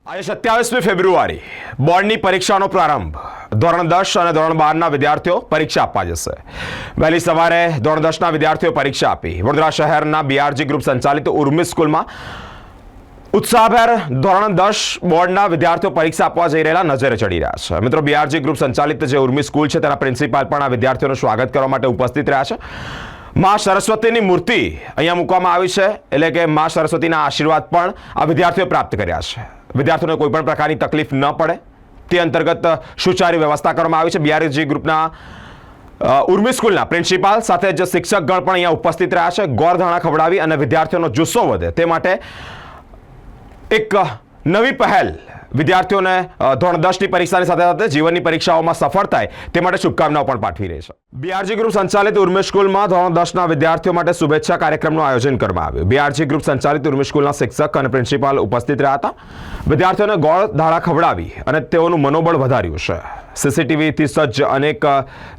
આજે 27મી ફેબ્રુઆરી બોર્ડની પરીક્ષાનો પ્રારંભ। ધોરણ 10 અને ધોરણ 12ના વિદ્યાર્થીઓ પરીક્ષા આપવા જશે। વહેલી સવારે ધોરણ 10ના વિદ્યાર્થીઓ પરીક્ષા આપી વડોદરા શહેરના બીઆરજી ગ્રુપ સંચાલિત ઉર્મી સ્કૂલમાં ઉત્સાહભેર ધોરણ 10 બોર્ડના વિદ્યાર્થીઓ પરીક્ષા આપવા જઈ રહેલા નજરે ચડી રહ્યા છે। મિત્રો, બીઆરજી ગ્રુપ સંચાલિત જે ઉર્મી સ્કૂલ છે તેના પ્રિન્સિપાલ પણ આ વિદ્યાર્થીઓનું સ્વાગત કરવા માટે ઉપસ્થિત રહ્યા છે। માં સરસ્વતીની મૂર્તિ અહીંયા મૂકવામાં આવી છે, એટલે કે માં સરસ્વતીના આશીર્વાદ પણ આ વિદ્યાર્થીઓએ પ્રાપ્ત કર્યા છે। વિદ્યાર્થીઓને કોઈ પણ પ્રકારની તકલીફ ન પડે તે અંતર્ગત સુચારી વ્યવસ્થા કરવામાં આવી છે। બીઆરજી ગ્રુપના ઉર્મી સ્કૂલના પ્રિન્સિપાલ સાથે જ શિક્ષકગણ પણ અહીંયા ઉપસ્થિત રહ્યા છે। ગોળધાણા ખવડાવી અને વિદ્યાર્થીઓનો જુસ્સો વધે તે માટે એક નવી પહેલ વિદ્યાર્થીઓને ધોરણ 10ની પરીક્ષાની સાથે સાથે જીવનની પરીક્ષાઓમાં સફળ થાય તે માટે શુભકામનાઓ પણ પાઠવી રહી છે। બીઆરજી ગ્રુપ સંચાલિત ઉર્મી સ્કૂલમાં ધોરણ 10ના વિદ્યાર્થીઓ માટે શુભેચ્છા કાર્યક્રમનું આયોજન કરવામાં આવ્યું। બીઆરજી ગ્રુપ સંચાલિત ઉર્મી સ્કૂલના શિક્ષક અને પ્રિન્સિપાલ ઉપસ્થિત રહ્યા હતા। વિદ્યાર્થીઓને ગોળ ધાડા ખવડાવી અને તેઓનું મનોબળ વધાર્યું છે। સીસીટીવીથી સજ્જ અનેક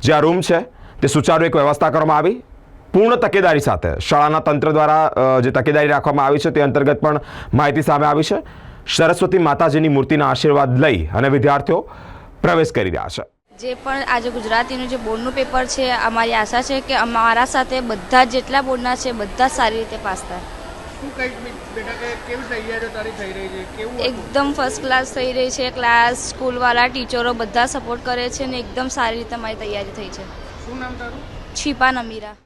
જે આ રૂમ છે તે સુચારુ એક વ્યવસ્થા કરવામાં આવી। પૂર્ણ તકેદારી સાથે શાળાના તંત્ર દ્વારા જે તકેદારી રાખવામાં આવી છે તે અંતર્ગત પણ માહિતી સામે આવી છે। સરસ્વતી માતાજીની મૂર્તિના આશીર્વાદ લઈ અને વિદ્યાર્થીઓ પ્રવેશ કરી રહ્યા છે। જે પણ આજે ગુજરાતીનું જે બોર્ડનું પેપર છે, અમારી આશા છે કે અમારા સાથે બધા જેટલા બોર્ડના છે બધા સારી રીતે પાસ થાય। કેવી તૈયારીઓ તારી થઈ રહી છે? કેવું એકદમ ફર્સ્ટ ક્લાસ થઈ રહી છે। ક્લાસ, સ્કૂલવાળા, ટીચરો બધા સપોર્ટ કરે છે ને એકદમ સારી રીતે મારી તૈયારી થઈ છે। શું નામ તારું? છીપા નમીરા।